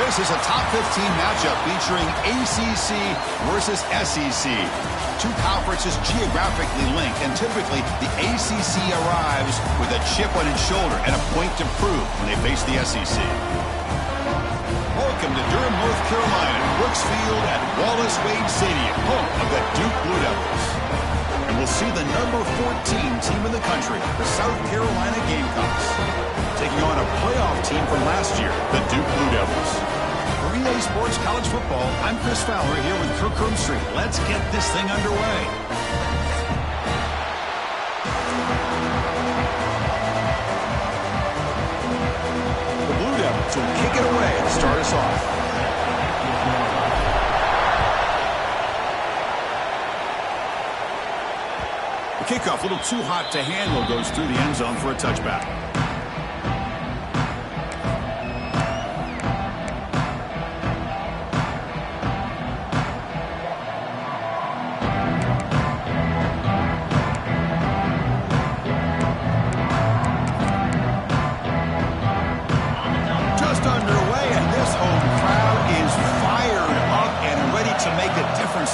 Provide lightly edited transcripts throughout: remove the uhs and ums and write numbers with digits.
This is a top 15 matchup featuring ACC versus SEC. Two conferences geographically linked, and typically the ACC arrives with a chip on its shoulder and a point to prove when they face the SEC. Welcome to Durham, North Carolina, Brooks Field at Wallace Wade Stadium, home of the Duke Blue Devils. And we'll see the number 14 team in the country, the South Carolina Gamecocks, taking on a playoff team from last year, the Duke Blue Devils. For EA Sports College Football, I'm Chris Fowler here with Kirk Herbstreit. Let's get this thing underway. The Blue Devils will kick it away to start us off. The kickoff, a little too hot to handle, goes through the end zone for a touchback.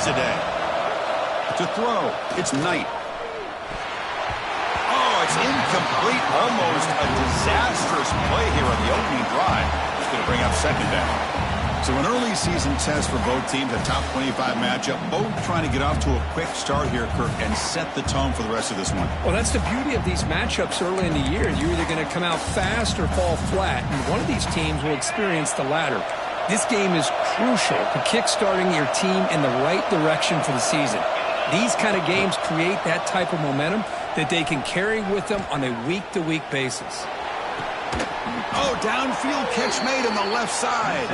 Today. To throw, it's Knight. Oh, it's incomplete. Almost a disastrous play here on the opening drive. It's going to bring up second down. So an early season test for both teams, a top 25 matchup. Both trying to get off to a quick start here, Kirk, and set the tone for the rest of this one. Well, that's the beauty of these matchups early in the year. You're either going to come out fast or fall flat, and one of these teams will experience the latter. This game is crucial to kick-starting your team in the right direction for the season. These kind of games create that type of momentum that they can carry with them on a week-to-week basis. Oh, downfield catch made on the left side.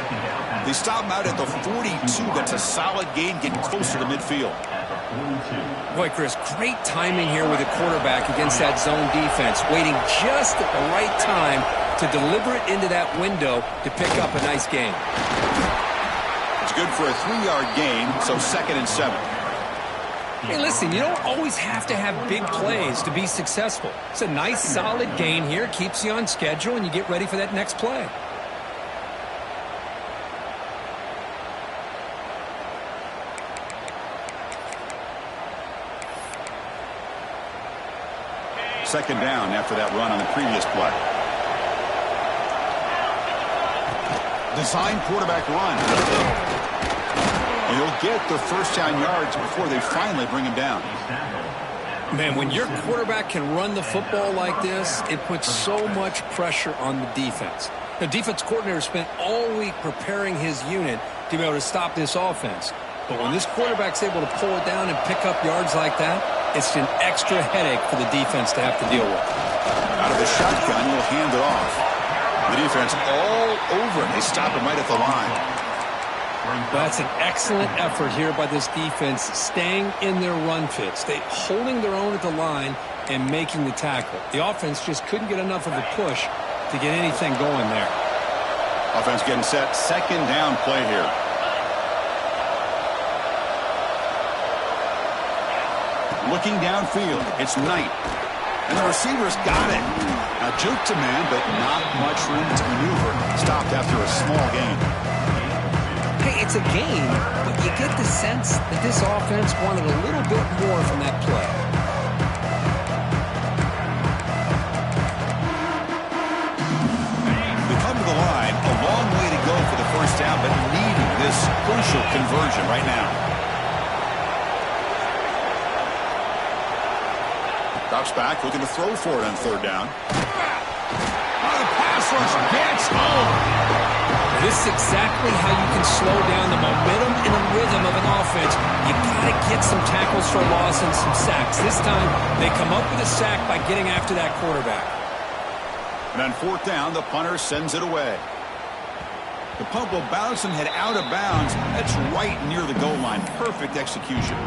They stop him out at the 42. That's a solid gain, getting closer to midfield. Boy, Chris, great timing here with the quarterback against that zone defense, waiting just at the right time to deliver it into that window to pick up a nice gain. It's good for a 3-yard gain, so 2nd and 7. Hey, listen, you don't always have to have big plays to be successful. It's a nice, solid gain here, keeps you on schedule, and you get ready for that next play. Second down after that run on the previous play. Design quarterback run. And he'll get the first down yards before they finally bring him down. Man, when your quarterback can run the football like this, it puts so much pressure on the defense. The defense coordinator spent all week preparing his unit to be able to stop this offense. But when this quarterback's able to pull it down and pick up yards like that, it's an extra headache for the defense to have to deal with. Out of the shotgun, he'll hand it off. The defense all over him. They stop him right at the line. That's an excellent effort here by this defense, staying in their run fits. They holding their own at the line and making the tackle. The offense just couldn't get enough of a push to get anything going there. Offense getting set. Second down play here. Looking downfield, it's Knight. And the receiver's got it. Now juke to man, but not much room to maneuver. Stopped after a small gain. Hey, it's a game, but you get the sense that this offense wanted a little bit more from that play. We come to the line, a long way to go for the first down, but needing this crucial conversion right now. Drops back, looking to throw for it on third down. Oh, the pass rush gets home. This is exactly how you can slow down the momentum and the rhythm of an offense. You got to get some tackles for loss and some sacks. This time, they come up with a sack by getting after that quarterback. And on fourth down, the punter sends it away. The punt will bounce and head out of bounds. That's right near the goal line. Perfect execution.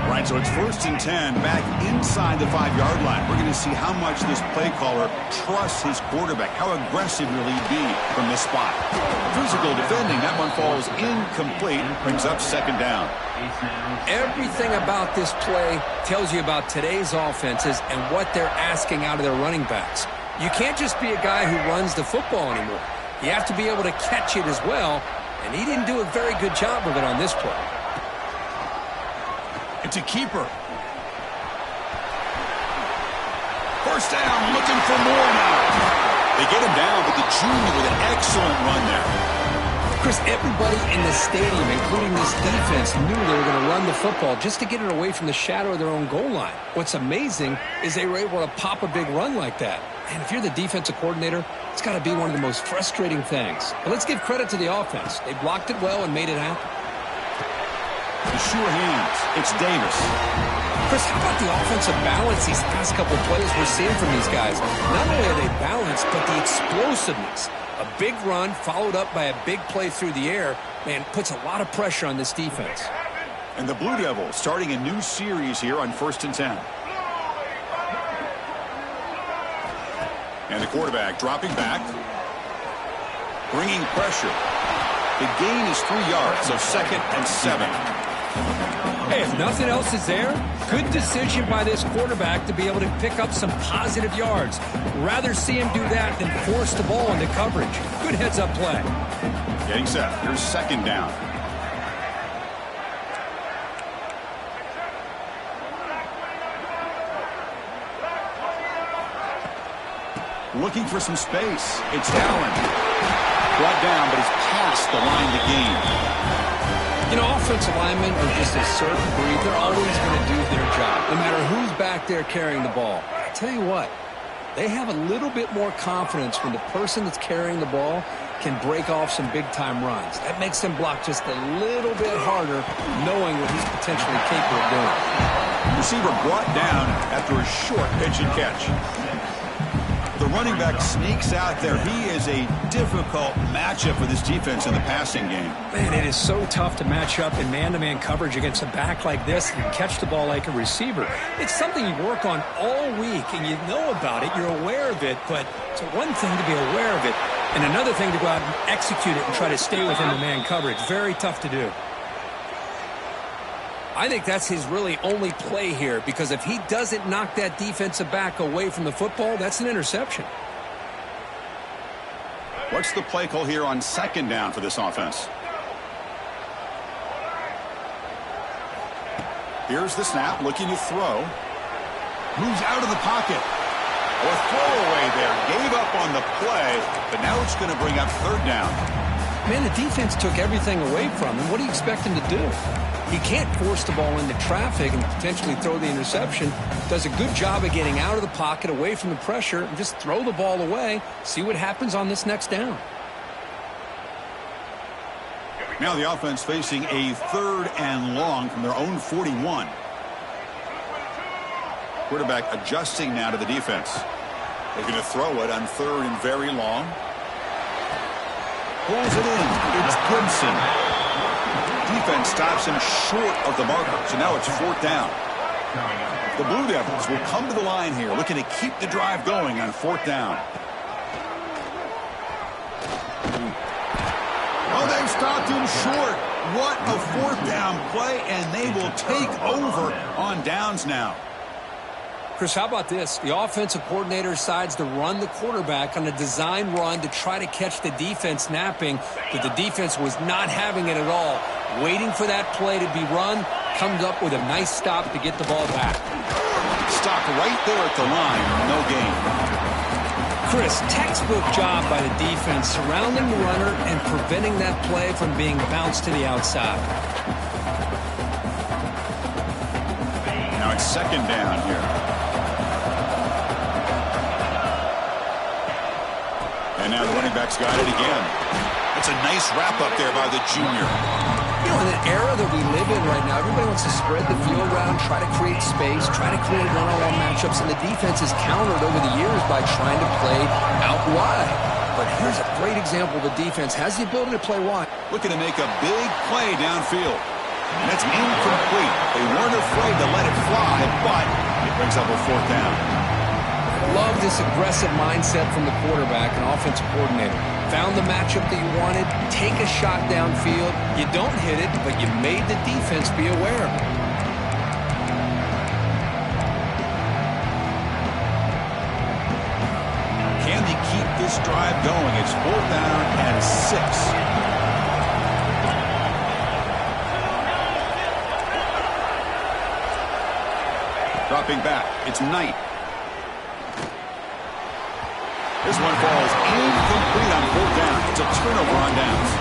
Right, so it's 1st and 10 back inside the 5-yard line. We're going to see how much this play caller trusts his quarterback. How aggressive will he be from this spot? Physical defending. That one falls incomplete. Brings up second down. Everything about this play tells you about today's offenses and what they're asking out of their running backs. You can't just be a guy who runs the football anymore. You have to be able to catch it as well, and he didn't do a very good job of it on this play. It's a keeper. First down, looking for more now. They get him down, but the junior with an excellent run there. Chris, everybody in the stadium, including this defense, knew they were going to run the football just to get it away from the shadow of their own goal line. What's amazing is they were able to pop a big run like that. And if you're the defensive coordinator, it's got to be one of the most frustrating things. But let's give credit to the offense. They blocked it well and made it happen. The sure hands. It's Davis. Chris, how about the offensive balance these past couple of plays we're seeing from these guys? Not only are they balanced, but the explosiveness. A big run followed up by a big play through the air, man, puts a lot of pressure on this defense. And the Blue Devils starting a new series here on 1st and 10. And the quarterback dropping back, bringing pressure. The gain is 3 yards, so 2nd and 7. Hey, if nothing else is there, good decision by this quarterback to be able to pick up some positive yards. Rather see him do that than force the ball into coverage. Good heads-up play. Getting set. Here's 2nd down. Looking for some space. It's Allen. Brought down, but he's past the line to gain. You know, offensive linemen are just a certain breed. They're always going to do their job, no matter who's back there carrying the ball. I tell you what, they have a little bit more confidence when the person that's carrying the ball can break off some big-time runs. That makes them block just a little bit harder, knowing what he's potentially capable of doing. Receiver brought down after a short pitch and catch. The running back sneaks out there. He is a difficult matchup for this defense in the passing game. Man, it is so tough to match up in man-to-man coverage against a back like this and catch the ball like a receiver. It's something you work on all week, and you know about it. You're aware of it, but it's one thing to be aware of it, and another thing to go out and execute it and try to stay within the man coverage. Very tough to do. I think that's his really only play here, because if he doesn't knock that defensive back away from the football, that's an interception. What's the play call here on 2nd down for this offense? Here's the snap, looking to throw. Moves out of the pocket. A throwaway there. Gave up on the play, but now it's going to bring up 3rd down. Man, the defense took everything away from him. What do you expect him to do? He can't force the ball into traffic and potentially throw the interception. Does a good job of getting out of the pocket, away from the pressure, and just throw the ball away. See what happens on this next down. Now the offense facing a 3rd and long from their own 41. Quarterback adjusting now to the defense. They're going to throw it on 3rd and very long. Pulls it in. It's Goodson. Defense stops him short of the marker, so now it's 4th down. The Blue Devils will come to the line here, looking to keep the drive going on 4th down. Oh, they stopped him short. What a 4th down play, and they will take over on downs now. Chris, how about this? The offensive coordinator decides to run the quarterback on a design run to try to catch the defense napping, but the defense was not having it at all. Waiting for that play to be run, comes up with a nice stop to get the ball back. Stopped right there at the line, no gain. Chris, textbook job by the defense surrounding the runner and preventing that play from being bounced to the outside. Now it's 2nd down here. And now the running back's got it again. That's a nice wrap-up there by the junior. You know, in an era that we live in right now, everybody wants to spread the field around, try to create space, try to create one-on-one matchups, and the defense has countered over the years by trying to play out wide. But here's a great example. The defense has the ability to play wide. Looking to make a big play downfield. And that's incomplete. They weren't afraid to let it fly, but it brings up a 4th down. Love this aggressive mindset from the quarterback and offensive coordinator. Found the matchup that you wanted, take a shot downfield. You don't hit it, but you made the defense be aware of it. It's 4th down and 6. Dropping back, it's Knight. This one falls incomplete on 4th down. It's a turnover on downs.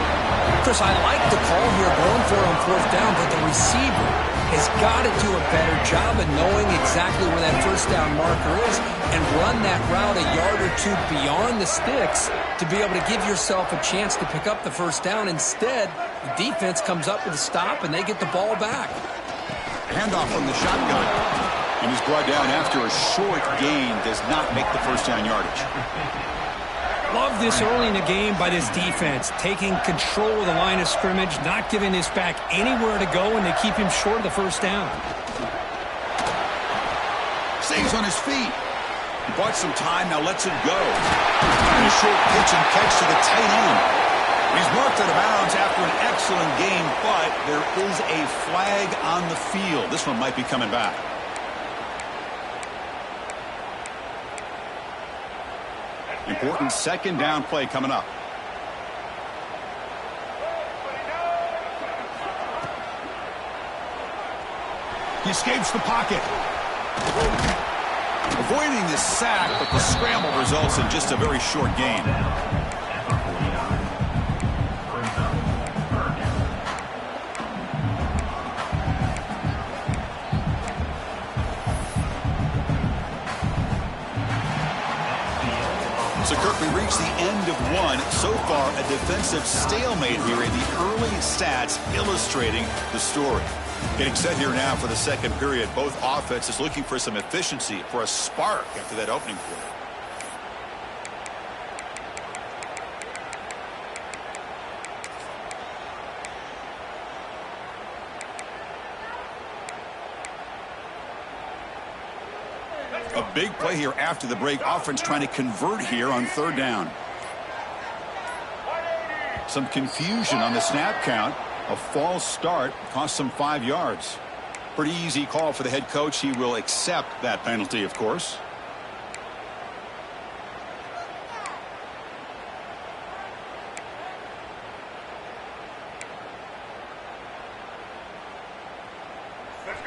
Chris, I like the call here going for it on 4th down, but the receiver has got to do a better job of knowing exactly where that 1st down marker is and run that route a yard or two beyond the sticks to be able to give yourself a chance to pick up the 1st down. Instead, the defense comes up with a stop and they get the ball back. Handoff from the shotgun. And he's brought down after a short gain. Does not make the 1st down yardage. Love this early in the game by this defense, taking control of the line of scrimmage, not giving this back anywhere to go, and they keep him short of the 1st down. Stays on his feet. He bought some time, now lets it go. And a short pitch and catch to the tight end. He's marked out of bounds after an excellent game, but there is a flag on the field. This one might be coming back. Important 2nd down play coming up. He escapes the pocket. Avoiding the sack, but the scramble results in just a very short gain. So, Kirk, we reached the end of one. So far, a defensive stalemate here in the early stats illustrating the story. Getting set here now for the 2nd period. Both offenses looking for some efficiency, for a spark after that opening quarter. A big play here after the break. Offense trying to convert here on 3rd down. Some confusion on the snap count. A false start cost them 5 yards. Pretty easy call for the head coach. He will accept that penalty, of course.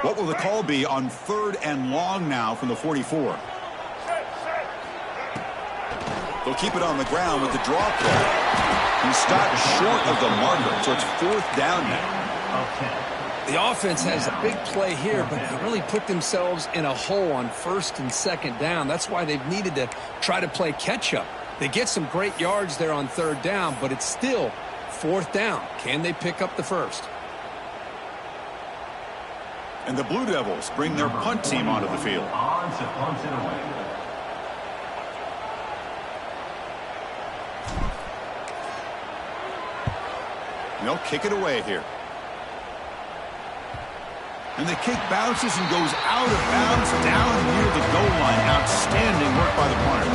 What will the call be on 3rd and long now from the 44? They'll keep it on the ground with the draw play. He stopped short of the marker, so it's 4th down now. The offense has a big play here, but they really put themselves in a hole on 1st and 2nd down. That's why they've needed to try to play catch-up. They get some great yards there on 3rd down, but it's still 4th down. Can they pick up the 1st? And the Blue Devils bring their punt team onto the field. They'll kick it away here. And the kick bounces and goes out of bounds down near the goal line. Outstanding work by the punter.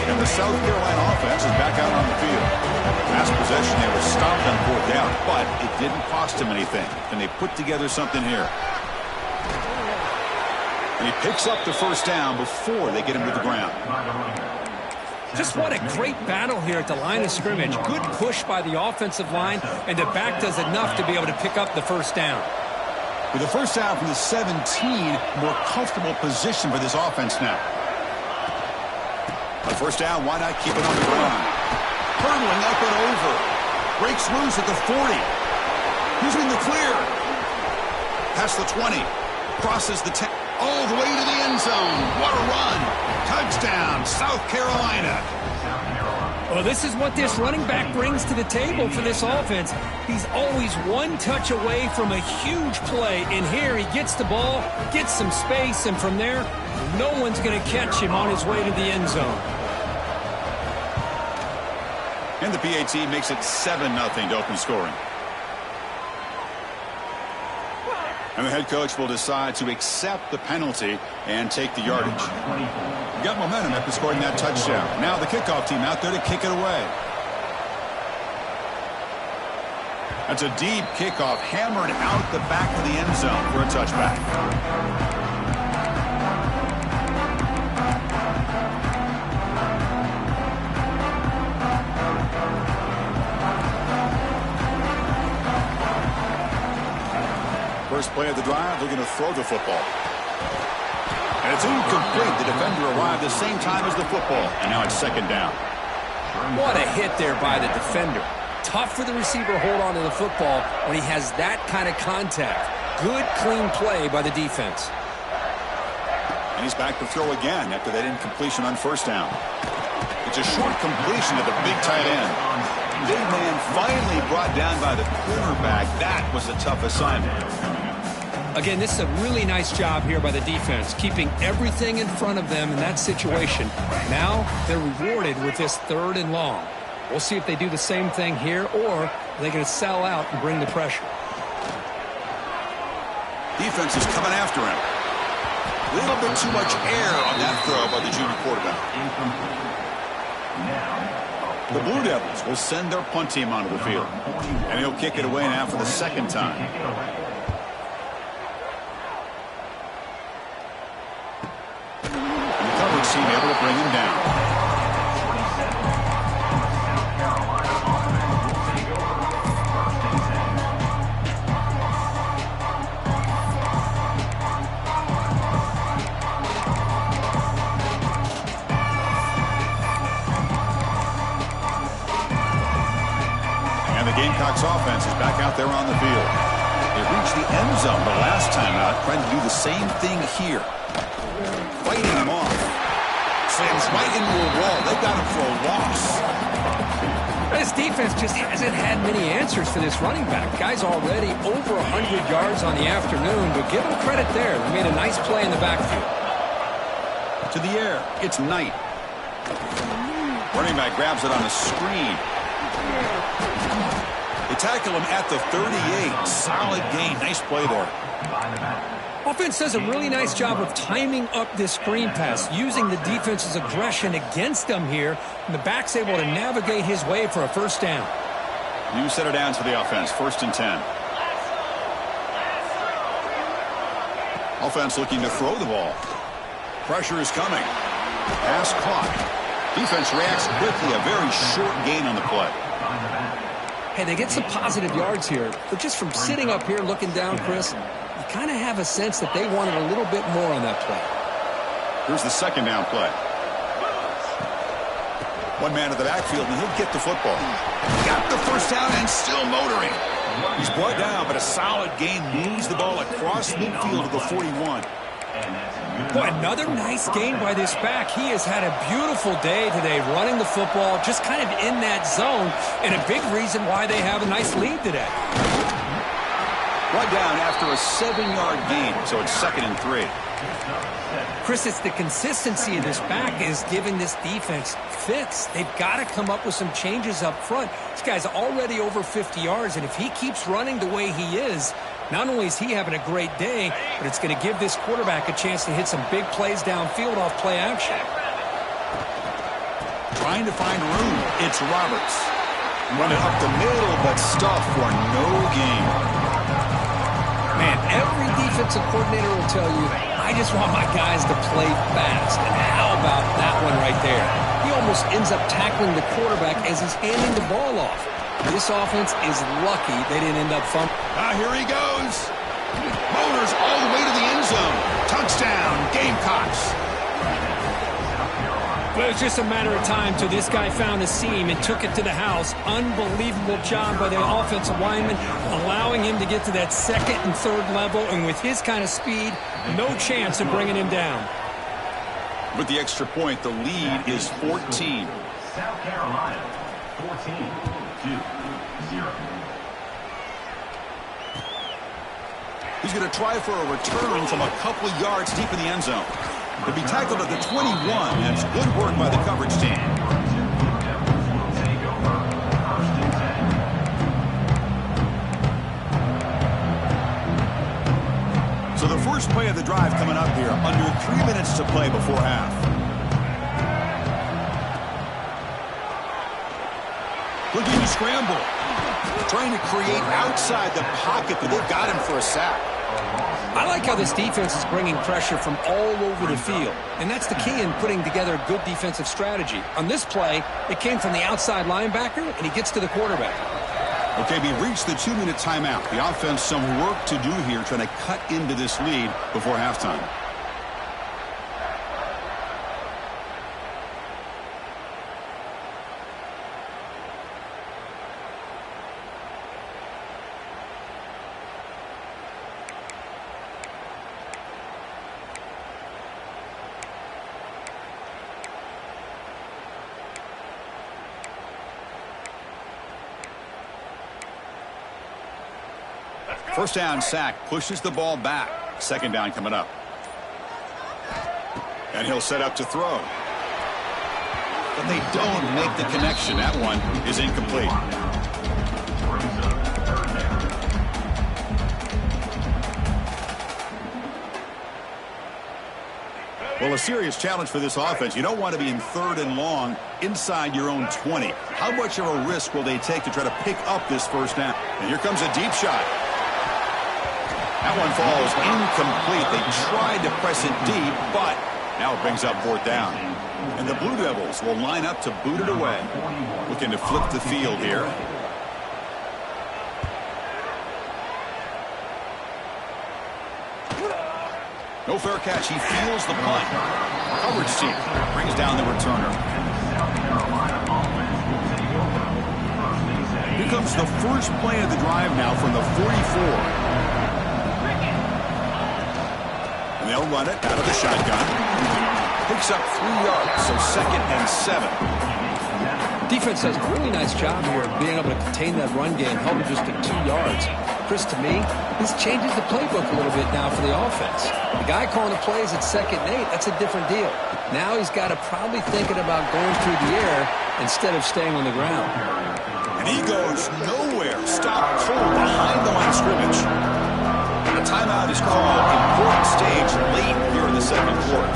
And the South Carolina offense is back out on the field. Last possession, they were stopped on 4th down, but it didn't cost him anything. And they put together something here. And he picks up the 1st down before they get him to the ground. Just what a great battle here at the line of scrimmage. Good push by the offensive line, and the back does enough to be able to pick up the 1st down. With the 1st down from the 17, more comfortable position for this offense now. On 1st down, why not keep it on the ground? Hurdling up and over. Breaks loose at the 40. Using the clear. Past the 20. Crosses the 10. All the way to the end zone. What a run. Touchdown, South Carolina. Well, this is what this running back brings to the table for this offense. He's always one touch away from a huge play. And here he gets the ball, gets some space, and from there, no one's going to catch him on his way to the end zone. And the PAT makes it 7-0 to open scoring. And the head coach will decide to accept the penalty and take the yardage. Got momentum after scoring that touchdown. Now the kickoff team out there to kick it away. That's a deep kickoff, hammered out the back of the end zone for a touchback. First play of the drive, they're going to throw the football. And it's incomplete. The defender arrived the same time as the football. And now it's second down. What a hit there by the defender. Tough for the receiver to hold on to the football when he has that kind of contact. Good, clean play by the defense. And he's back to throw again after that incompletion on first down. It's a short completion to the big tight end. Big man finally brought down by the cornerback. That was a tough assignment. Again, this is a really nice job here by the defense, keeping everything in front of them in that situation. Now they're rewarded with this 3rd and long. We'll see if they do the same thing here, or are they going to sell out and bring the pressure. Defense is coming after him. A little bit too much air on that throw by the junior quarterback. The Blue Devils will send their punt team onto the field. And he'll kick it away now for the second time. And the coverage team able to bring him down. Gamecocks offense is back out there on the field. They reached the end zone the last time out, trying to do the same thing here. Fighting him off. Slams right into a wall. They got him for a loss. This defense just hasn't had many answers for this running back. Guy's already over 100 yards on the afternoon, but give him credit there. They made a nice play in the backfield. To the air. It's Knight. Running back grabs it on a screen. They tackle him at the 38. Solid gain. Nice play there. Offense does a really nice job of timing up this screen pass, using the defense's aggression against them here, and the back's able to navigate his way for a first down. You set it down to the offense. 1st and 10. Offense looking to throw the ball. Pressure is coming. Pass clock. Defense reacts quickly. A very short gain on the play. Hey, they get some positive yards here, but just from sitting up here looking down, Chris, you kind of have a sense that they wanted a little bit more on that play. Here's the second down play. One man to the backfield, and he'll get the football. Got the first down and still motoring. He's brought down, but a solid gain moves the ball across midfield to the 41. Boy, another nice gain by this back. He has had a beautiful day today running the football, just kind of in that zone, and a big reason why they have a nice lead today. Brought down after a 7-yard gain, so it's 2nd and 3. Chris, it's the consistency of this back is giving this defense fits. They've got to come up with some changes up front. This guy's already over 50 yards, and if he keeps running the way he is, not only is he having a great day, but it's going to give this quarterback a chance to hit some big plays downfield off play action. Trying to find room. It's Roberts. Running up the middle, but stuffed for no gain. Man, every defensive coordinator will tell you, I just want my guys to play fast. And how about that one right there? He almost ends up tackling the quarterback as he's handing the ball off. This offense is lucky they didn't end up fumbling. Here he goes. Motors all the way to the end zone. Touchdown, Gamecocks. Well, it was just a matter of time till this guy found a seam and took it to the house. Unbelievable job by the offensive lineman, allowing him to get to that 2nd and 3rd level, and with his kind of speed, no chance of bringing him down. With the extra point, the lead is 14. South Carolina, 14-0. He's going to try for a return from a couple of yards deep in the end zone. He'll be tackled at the 21. That's good work by the coverage team. So the first play of the drive coming up here. Under 3 minutes to play before half. Looking to scramble. Trying to create outside the pocket, but they've got him for a sack. I like how this defense is bringing pressure from all over the field, and that's the key in putting together a good defensive strategy. On this play, it came from the outside linebacker, and he gets to the quarterback. Okay, we've reached the 2-minute timeout. The offense some work to do here trying to cut into this lead before halftime. First down sack, pushes the ball back. Second down coming up. And he'll set up to throw. But they don't make the connection. That one is incomplete. Well, a serious challenge for this offense. You don't want to be in 3rd and long inside your own 20. How much of a risk will they take to try to pick up this first down? And here comes a deep shot. That one falls incomplete. They tried to press it deep, but now it brings up 4th down. And the Blue Devils will line up to boot it away. Looking to flip the field here. No fair catch. He feels the punt. Coverage team brings down the returner. Here comes the first play of the drive now from the 44. They'll run it out of the shotgun. Picks up 3 yards, so 2nd and 7. Defense does a really nice job here of being able to contain that run game, held it just at 2 yards. Chris, to me, this changes the playbook a little bit now for the offense. The guy calling the plays at 2nd and 8, that's a different deal. Now he's got to probably thinking about going through the air instead of staying on the ground. And he goes nowhere. Stop cold behind the line of scrimmage. A timeout is called. Important stage late here in the 2nd quarter.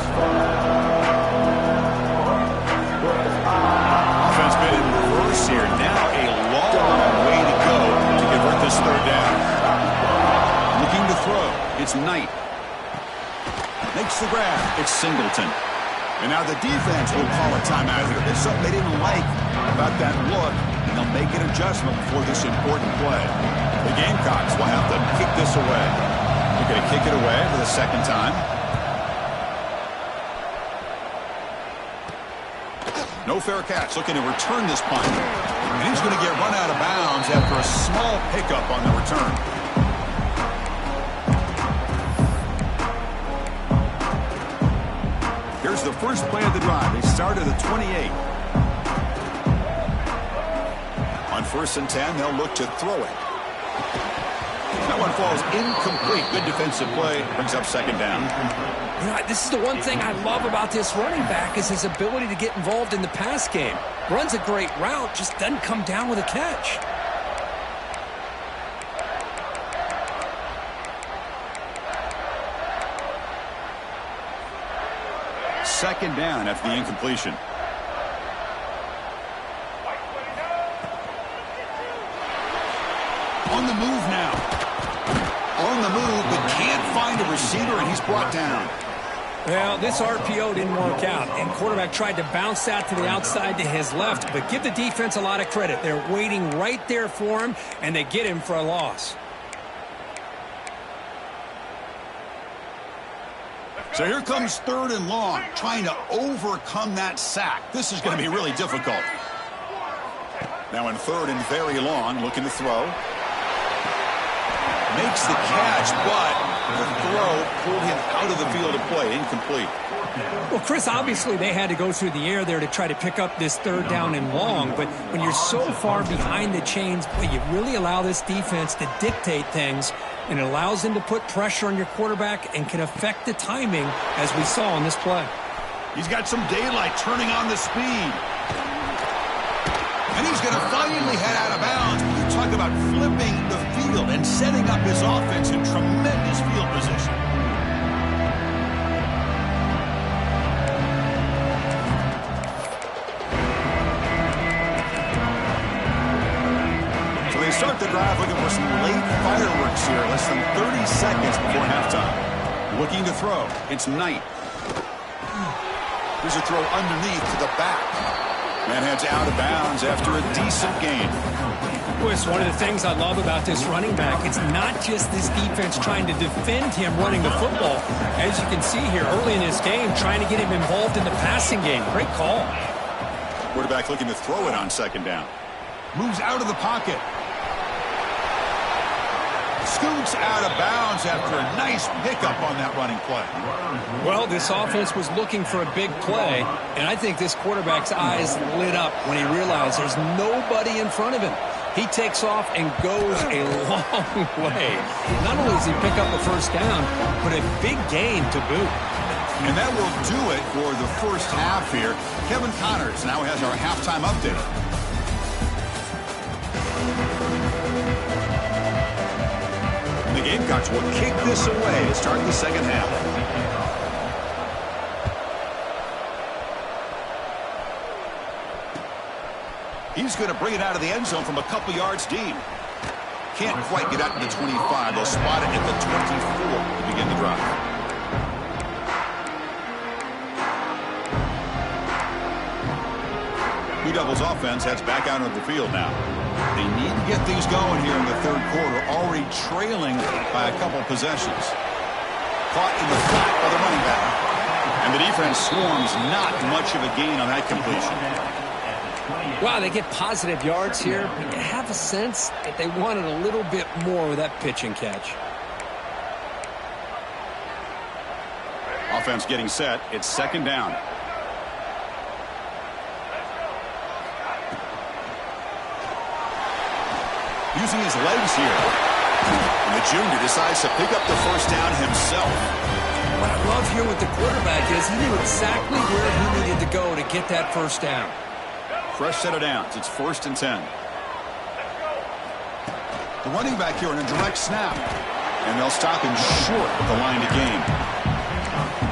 Offense been in reverse here. Now a long way to go to convert this 3rd down. Looking to throw. It's Knight. Makes the grab. It's Singleton. And now the defense will call a timeout here. There's something they didn't like about that look, and they'll make an adjustment for this important play. The Gamecocks will have to kick this away. They're going to kick it away for the 2nd time. No fair catch. Looking to return this punt. And he's going to get run out of bounds after a small pickup on the return. Here's the first play of the drive. They start at the 28. On 1st and 10, they'll look to throw it. That one falls incomplete. Good defensive play. Brings up 2nd down. You know, this is the one thing I love about this running back is his ability to get involved in the pass game. Runs a great route, just doesn't come down with a catch. Second down after the incompletion. On the move now. On the move, but can't find a receiver, and he's brought down. Well, this RPO didn't work out, and quarterback tried to bounce that to the outside to his left, but give the defense a lot of credit. They're waiting right there for him, and they get him for a loss. So here comes 3rd and long, trying to overcome that sack. This is going to be really difficult. Now in 3rd and very long, looking to throw. Makes the catch, but the throw pulled him out of the field of play. Incomplete. Well, Chris, obviously they had to go through the air there to try to pick up this 3rd down and long, but when you're so far behind the chains, boy, you really allow this defense to dictate things, and it allows them to put pressure on your quarterback and can affect the timing, as we saw on this play. He's got some daylight turning on the speed. And he's going to finally head out of bounds. You talk about flipping the field and setting up his offense in tremendous field position. So they start the drive looking for some late fireworks here. Less than 30 seconds before halftime. Looking to throw. It's Knight. Here's a throw underneath to the back. And heads out of bounds after a decent gain. Well, it's one of the things I love about this running back. It's not just this defense trying to defend him running the football. As you can see here early in this game, trying to get him involved in the passing game. Great call. Quarterback looking to throw it on second down. Moves out of the pocket. Scoots out of bounds after a nice pickup on that running play. Well, this offense was looking for a big play, and I think this quarterback's eyes lit up when he realized there's nobody in front of him. He takes off and goes a long way. Not only does he pick up a first down, but a big gain to boot. And that will do it for the first half here. Kevin Connors now has our halftime update. The Gamecocks will kick this away to start the second half. He's going to bring it out of the end zone from a couple yards deep. Can't quite get out to the 25. They'll spot it at the 24 to begin the drive. Blue Devils offense heads back out of the field now. They need to get things going here in the third quarter, already trailing by a couple possessions. Caught in the flat by the running back. And the defense swarms, not much of a gain on that completion. Wow, they get positive yards here, but you have a sense that they wanted a little bit more with that pitch and catch. Offense getting set. It's second down. Using his legs here. And the junior decides to pick up the first down himself. What I love here with the quarterback is he knew exactly where he needed to go to get that first down. Fresh set of downs. It's 1st and 10. The running back here in a direct snap. And they'll stop him short of the line to gain.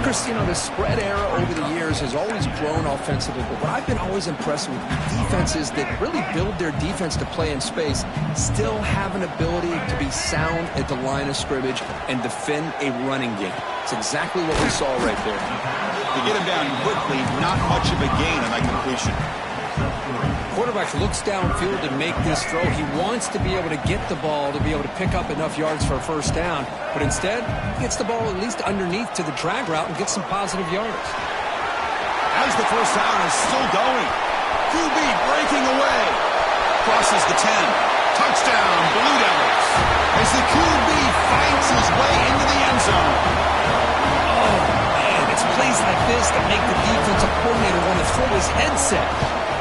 Chris, you know, the spread era over the years has always grown offensively, but what I've been always impressed with defenses that really build their defense to play in space still have an ability to be sound at the line of scrimmage and defend a running game. It's exactly what we saw right there. To get him down quickly, not much of a gain on that completion. Quarterback looks downfield to make this throw. He wants to be able to get the ball to be able to pick up enough yards for a first down, but instead he gets the ball at least underneath to the drag route and gets some positive yards. As the first down is still going. QB breaking away. Crosses the 10. Touchdown, Blue Devils. As the QB fights his way into the end zone. Oh, man, it's plays like this that make the defensive coordinator want to throw his headset.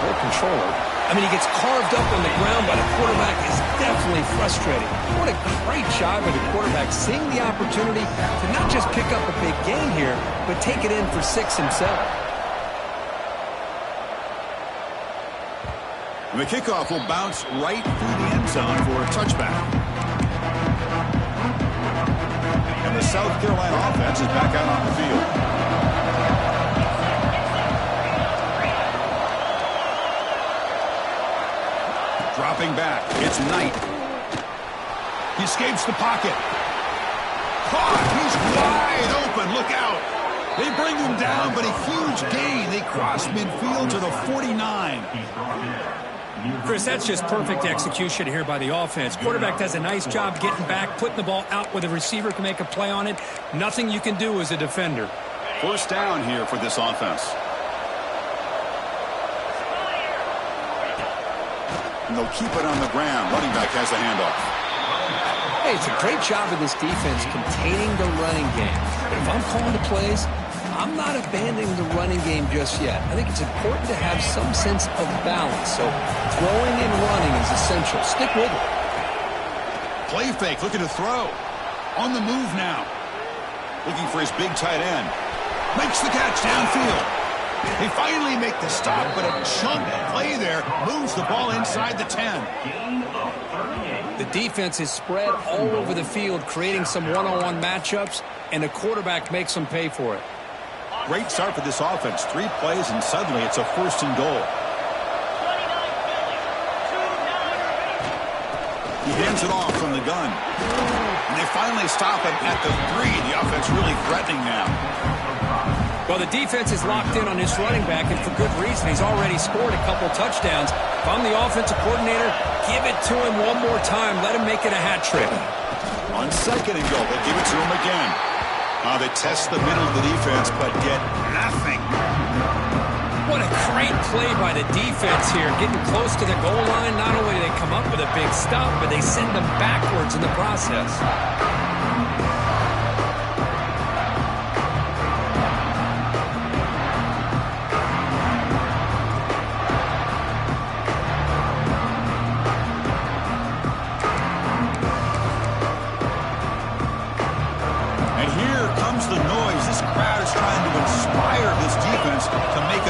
Or controller. I mean, he gets carved up on the ground by the quarterback. Is definitely frustrating. What a great job by the quarterback seeing the opportunity to not just pick up a big gain here, but take it in for 6 himself. The kickoff will bounce right through the end zone for a touchback. And the South Carolina offense is back out on the field. Dropping back. It's Knight. He escapes the pocket. Caught. He's wide open. Look out. They bring him down, but a huge gain. They cross midfield to the 49. Chris, that's just perfect execution here by the offense. Quarterback does a nice job getting back, putting the ball out where the receiver can make a play on it. Nothing you can do as a defender. First down here for this offense. And they'll keep it on the ground. Running back has the handoff. Hey, it's a great job of this defense containing the running game. But if I'm calling the plays, I'm not abandoning the running game just yet. I think it's important to have some sense of balance. So throwing and running is essential. Stick with it. Play fake, looking to throw. On the move now. Looking for his big tight end. Makes the catch downfield. They finally make the stop, but a chunk play there moves the ball inside the 10. The defense is spread all over the field, creating some one-on-one matchups, and the quarterback makes them pay for it. Great start for this offense. 3 plays, and suddenly it's a 1st and goal. He hands it off from the gun. And they finally stop him at the 3. The offense really threatening now. Well, the defense is locked in on this running back, and for good reason. He's already scored a couple touchdowns. If I'm the offensive coordinator, give it to him one more time. Let him make it a hat trick. On second and goal, they'll give it to him again. They test the middle of the defense, but get nothing. What a great play by the defense here. Getting close to the goal line, not only do they come up with a big stop, but they send them backwards in the process.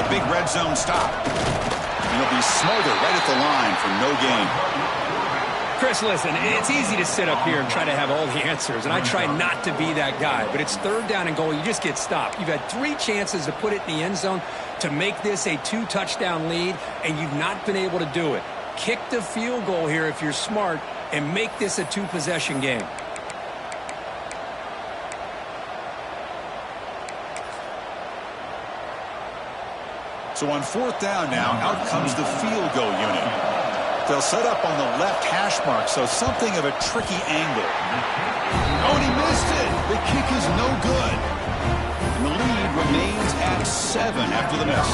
Big red zone stop. And he'll be smothered right at the line for no gain. Chris, listen, it's easy to sit up here and try to have all the answers, and I try not to be that guy, but it's third down and goal. You just get stopped. You've had 3 chances to put it in the end zone to make this a 2-touchdown lead, and you've not been able to do it. Kick the field goal here if you're smart and make this a 2-possession game. So on fourth down now, out comes the field goal unit. They'll set up on the left hash mark, so something of a tricky angle. Oh, and he missed it. The kick is no good. And the lead remains at 7 after the miss.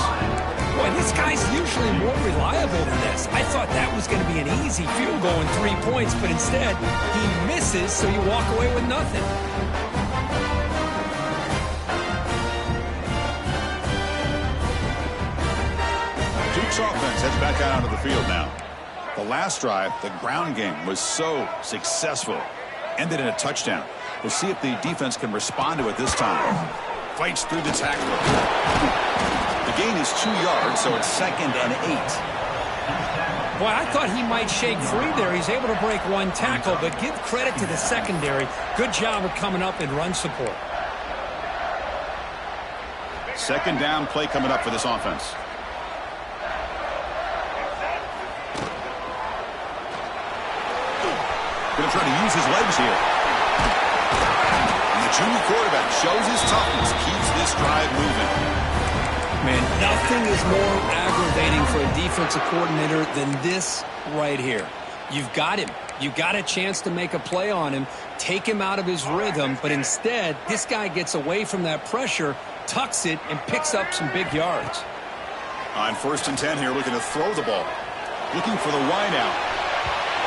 Boy, this guy's usually more reliable than this. I thought that was going to be an easy field goal and 3 points, but instead he misses, so you walk away with nothing. Duke's offense heads back out onto the field now. The last drive, the ground game, was so successful. Ended in a touchdown. We'll see if the defense can respond to it this time. Fights through the tackle. The gain is 2 yards, so it's 2nd and 8. Boy, I thought he might shake free there. He's able to break 1 tackle, but give credit to the secondary. Good job of coming up in run support. Second down play coming up for this offense. Going to try to use his legs here. And the junior quarterback shows his toughness, keeps this drive moving. Man, nothing is more aggravating for a defensive coordinator than this right here. You've got him. You've got a chance to make a play on him, take him out of his rhythm, but instead, this guy gets away from that pressure, tucks it, and picks up some big yards. On 1st and 10 here, looking to throw the ball. Looking for the wide out.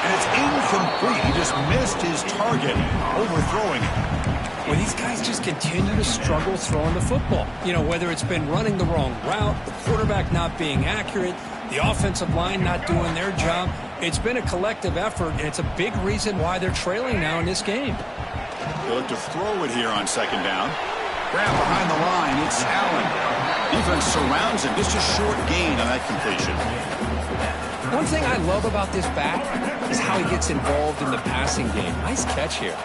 And it's incomplete. He just missed his target, overthrowing it. Well, these guys just continue to struggle throwing the football. You know, whether it's been running the wrong route, the quarterback not being accurate, the offensive line not doing their job. It's been a collective effort, and it's a big reason why they're trailing now in this game. They look to throw it here on 2nd down. Grab behind the line. It's Allen. Defense surrounds him. Just a short gain on that completion. One thing I love about this back is how he gets involved in the passing game. Nice catch here.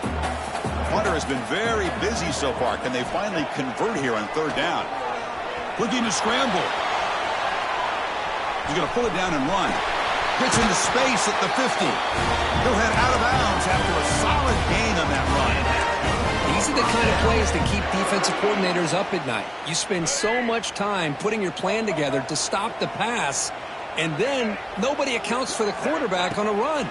Hunter has been very busy so far. Can they finally convert here on 3rd down? Looking to scramble. He's going to pull it down and run. Gets into space at the 50. He'll head out of bounds after a solid gain on that run. These are the kind of plays that keep defensive coordinators up at night. You spend so much time putting your plan together to stop the pass, and then nobody accounts for the quarterback on a run.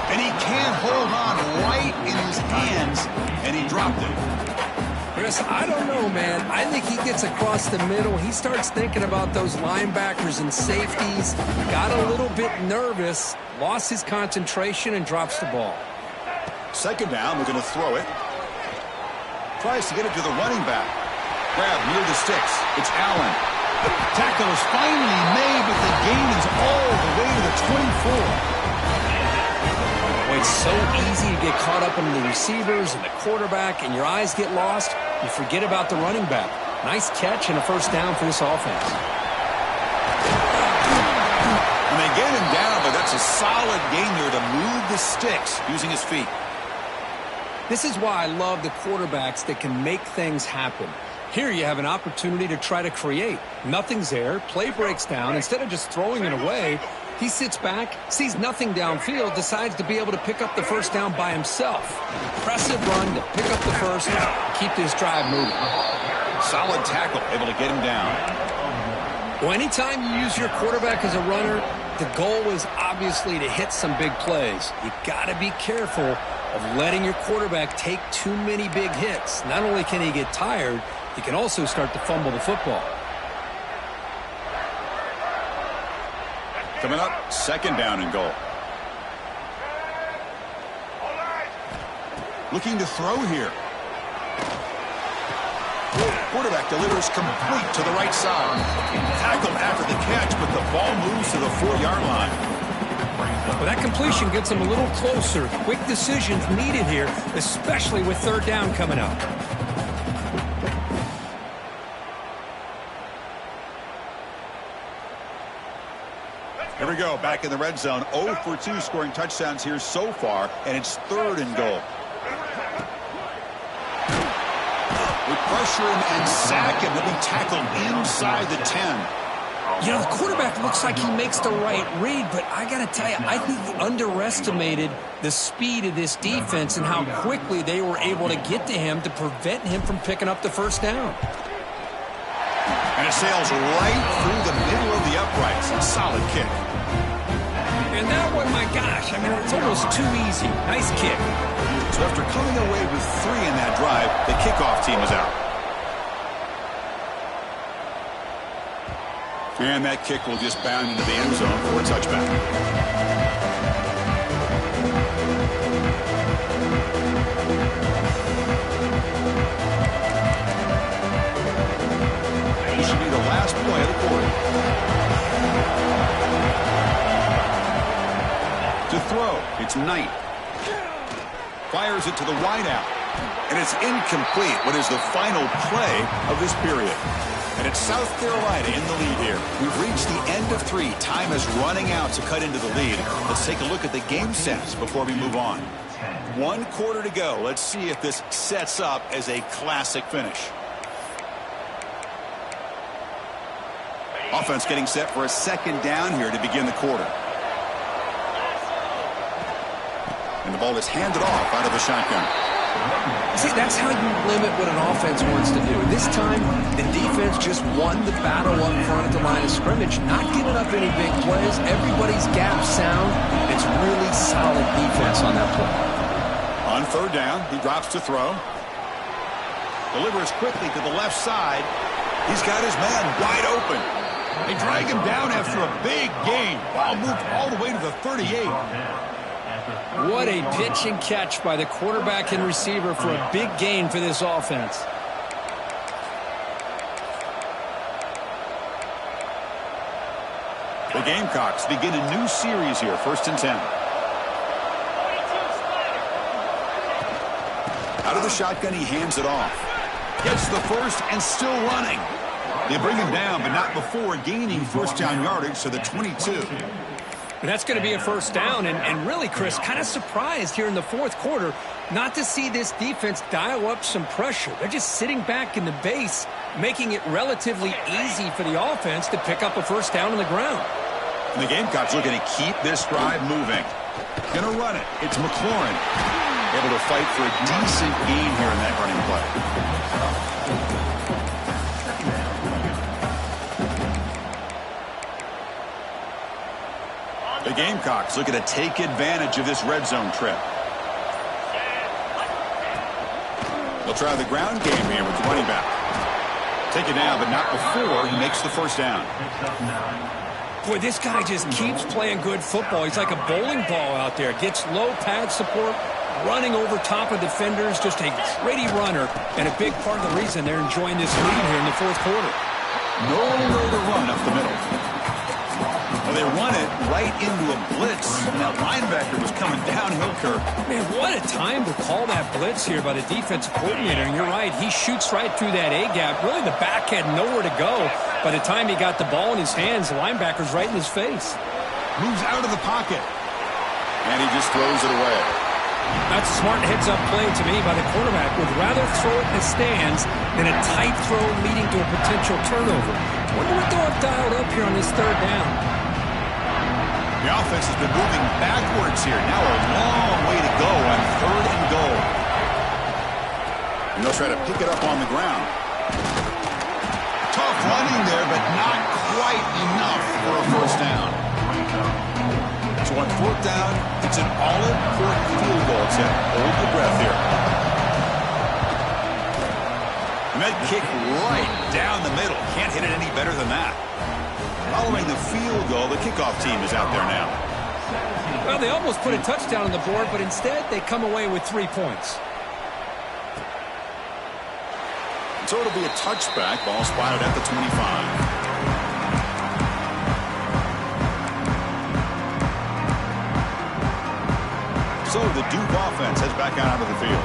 And he can't hold on right in his hands, and he dropped it. Chris, I don't know, man. I think he gets across the middle. He starts thinking about those linebackers and safeties, got a little bit nervous, lost his concentration, and drops the ball. 2nd down, we're going to throw it. Tries to get it to the running back. Grab near the sticks. It's Allen. The tackle is finally made, but the gain is all the way to the 24. Well, it's so easy to get caught up in the receivers and the quarterback, and your eyes get lost. You forget about the running back. Nice catch and a 1st down for this offense. And they get him down, but that's a solid gain there to move the sticks using his feet. This is why I love the quarterbacks that can make things happen. Here you have an opportunity to try to create. Nothing's there. Play breaks down. Instead of just throwing it away, He sits back, sees nothing downfield, decides to be able to pick up the first down by himself. Impressive run to pick up the first, keep this drive moving. Solid tackle, able to get him down. Well, anytime you use your quarterback as a runner, the goal is obviously to hit some big plays. You got to be careful of letting your quarterback take too many big hits. Not only can he get tired, he can also start to fumble the football. Coming up, second down and goal. Looking to throw here. Quarterback delivers complete to the right side. Tackled after the catch, but the ball moves to the 4-yard line. Well, that completion gets him a little closer. Quick decisions needed here, especially with third down coming up. Here we go, back in the red zone. 0 for 2 scoring touchdowns here so far, and it's third and goal. We pressure him and sack him. He'll be tackled inside the 10. You know, the quarterback looks like he makes the right read, but I got to tell you, I think he underestimated the speed of this defense and how quickly they were able to get to him to prevent him from picking up the first down. And it sails right through the middle of the uprights. A solid kick. And that one, my gosh, I mean, it's almost too easy. Nice kick. So after coming away with 3 in that drive, the kickoff team is out. And that kick will just bound into the end zone for a touchback. This should be the last play of the quarter. To throw, it's Knight. Fires it to the wideout. And it's incomplete. What is the final play of this period? And it's South Carolina in the lead here. We've reached the end of 3. Time is running out to cut into the lead. Let's take a look at the game sets before we move on. 1 quarter to go. Let's see if this sets up as a classic finish. Offense getting set for a second down here to begin the quarter. And the ball is handed off out of the shotgun. See, that's how you limit what an offense wants to do. This time, the defense just won the battle up front at the line of scrimmage, not giving up any big plays. Everybody's gap sound. It's really solid defense on that play. On third down, he drops to throw. Delivers quickly to the left side. He's got his man wide open. They drag him down after a big gain. Ball moved all the way to the 38. What a pitch and catch by the quarterback and receiver for a big gain for this offense. The Gamecocks begin a new series here, 1st and 10. Out of the shotgun, he hands it off. Gets the first and still running. They bring him down, but not before gaining first down yardage to the 22. And that's going to be a first down, and really, Chris, kind of surprised here in the 4th quarter not to see this defense dial up some pressure. They're just sitting back in the base, making it relatively easy for the offense to pick up a first down on the ground. And the Gamecocks looking to keep this drive moving. Gonna run it. It's McLaurin. Able to fight for a decent gain here in that running play. The Gamecocks looking to take advantage of this red zone trip. They'll try the ground game here with the running back. Take it down, but not before he makes the first down. Boy, this guy just keeps playing good football. He's like a bowling ball out there. Gets low pad support, running over top of defenders. Just a gritty runner, and a big part of the reason they're enjoying this lead here in the 4th quarter. Nowhere to run up the middle. Well, they run it right into a blitz. And that linebacker was coming downhill, Kirk. Man, what a time to call that blitz here by the defensive coordinator. And you're right, he shoots right through that A-gap. Really, the back had nowhere to go. By the time he got the ball in his hands, the linebacker's right in his face. Moves out of the pocket. And he just throws it away. That's a smart heads-up play to me by the quarterback. Would rather throw it in the stands than a tight throw leading to a potential turnover. Wonder what they'll have dialed up here on this third down. The offense has been moving backwards here. Now a long way to go on 3rd and goal. And they'll try to pick it up on the ground. Tough running there, but not quite enough for a first down. So on 4th down, it's an all-important field goal. So hold your breath here. And that kick right down the middle. Can't hit it any better than that. Following the field goal, the kickoff team is out there now. Well, they almost put a touchdown on the board, but instead they come away with 3 points. So it'll be a touchback. Ball spotted at the 25. So the Duke offense heads back out onto the field.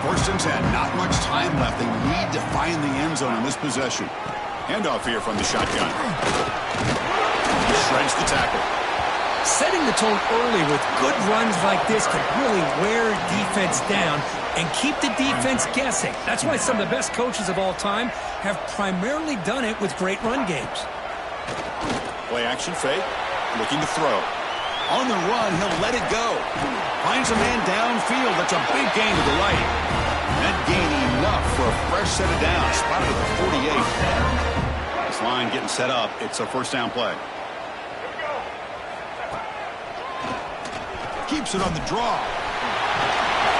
1st and 10. Not much time left. They need to find the end zone on this possession. Handoff here from the shotgun. He shreds the tackle. Setting the tone early with good runs like this can really wear defense down and keep the defense guessing. That's why some of the best coaches of all time have primarily done it with great run games. Play action fake. Looking to throw. On the run, he'll let it go. Finds a man downfield. That's a big gain to the right. That gain enough for a fresh set of downs. Spotted at the 48. This line getting set up. It's a first down play. Keeps it on the draw.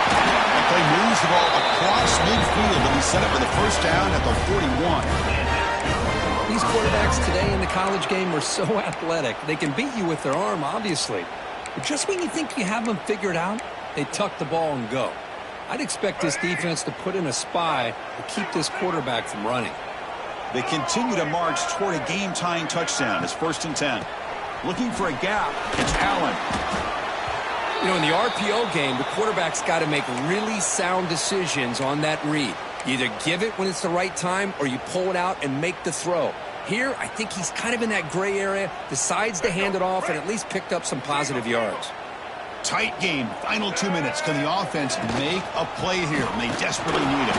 That play moves the ball across midfield and he's set up for the first down at the 41. These quarterbacks today in the college game are so athletic. They can beat you with their arm, obviously. But just when you think you have them figured out, they tuck the ball and go. I'd expect this defense to put in a spy to keep this quarterback from running. They continue to march toward a game-tying touchdown. It's 1st and 10. Looking for a gap. It's Allen. You know, in the RPO game, the quarterback's got to make really sound decisions on that read. You either give it when it's the right time or you pull it out and make the throw. Here, I think he's kind of in that gray area, decides to hand it off and at least picked up some positive yards. Tight game. Final 2 minutes. Can the offense make a play here? And they desperately need it.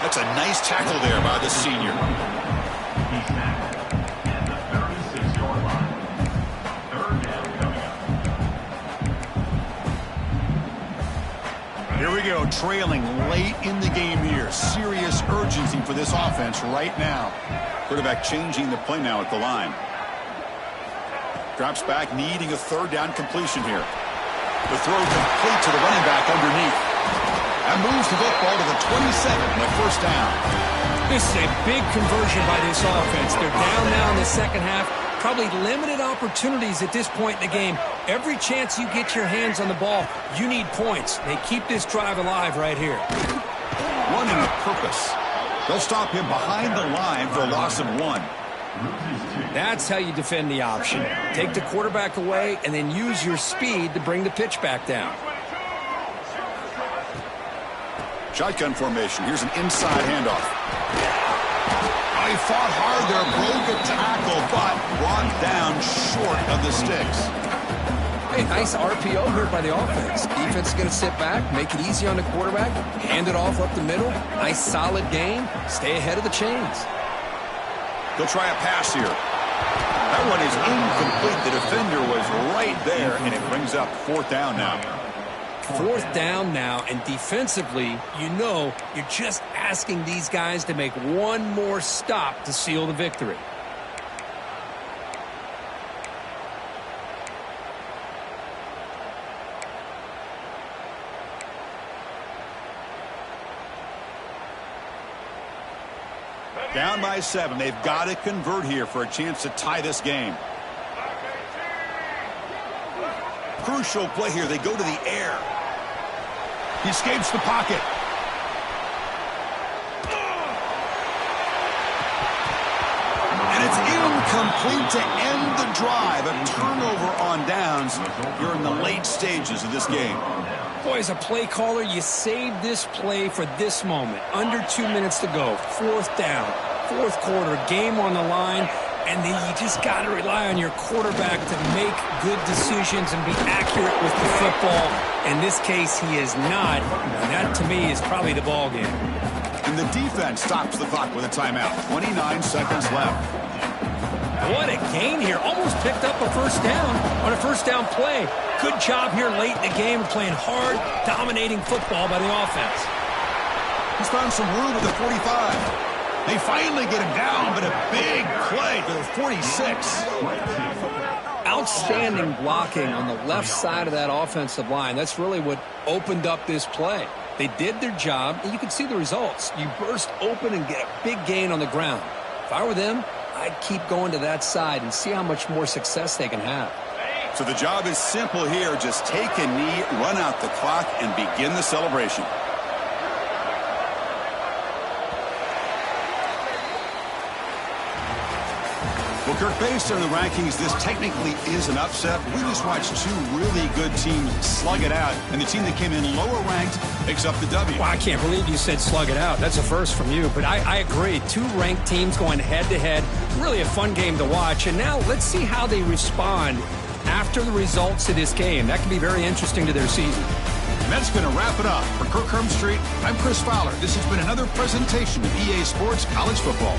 That's a nice tackle there by the senior. He's tackled at the 36-yard line. 3rd down coming up. Here we go. Trailing late in the game here. Serious urgency for this offense right now. Quarterback changing the play now at the line. Drops back, needing a 3rd down completion here. The throw complete to the running back underneath. That moves the football to the 27 and a first down. This is a big conversion by this offense. They're down now in the second half. Probably limited opportunities at this point in the game. Every chance you get your hands on the ball, you need points. They keep this drive alive right here. Running with purpose. They'll stop him behind the line for a loss of 1. That's how you defend the option. Take the quarterback away and then use your speed to bring the pitch back down. Shotgun formation. Here's an inside handoff. He fought hard there, broke a tackle, but brought down short of the sticks. Hey, nice RPO here by the offense. Defense is going to sit back, make it easy on the quarterback, hand it off up the middle. Nice solid game. Stay ahead of the chains. They'll try a pass here. That one is incomplete. The defender was right there, and it brings up 4th down now. 4th down now, and defensively, you know, you're just asking these guys to make one more stop to seal the victory. Down by 7. They've got to convert here for a chance to tie this game. Crucial play here. They go to the air. He escapes the pocket. And it's incomplete to end the drive. A turnover on downs. You're in the late stages of this game. Boy, as a play caller, you saved this play for this moment. Under 2 minutes to go. 4th down. 4th quarter. Game on the line. And then you just got to rely on your quarterback to make good decisions and be accurate with the football. In this case, he is not. And that, to me, is probably the ball game. And the defense stops the clock with a timeout. 29 seconds left. What a gain here. Almost picked up a first down on a first down play. Good job here late in the game, playing hard, dominating football by the offense. He's found some room at the 45. They finally get him down, but a big play to the 46. Outstanding blocking on the left side of that offensive line. That's really what opened up this play. They did their job, and you can see the results. You burst open and get a big gain on the ground. If I were them, I'd keep going to that side and see how much more success they can have. So the job is simple here. Just take a knee, run out the clock, and begin the celebration. Well, Kirk, based on the rankings, this technically is an upset. We just watched two really good teams slug it out, and the team that came in lower ranked picks up the W. Well, I can't believe you said slug it out. That's a first from you, but I agree. Two ranked teams going head-to-head. Really a fun game to watch, and now let's see how they respond after the results of this game. That can be very interesting to their season. And that's going to wrap it up. For Kirk Herbstreit, I'm Chris Fowler. This has been another presentation of EA Sports College Football.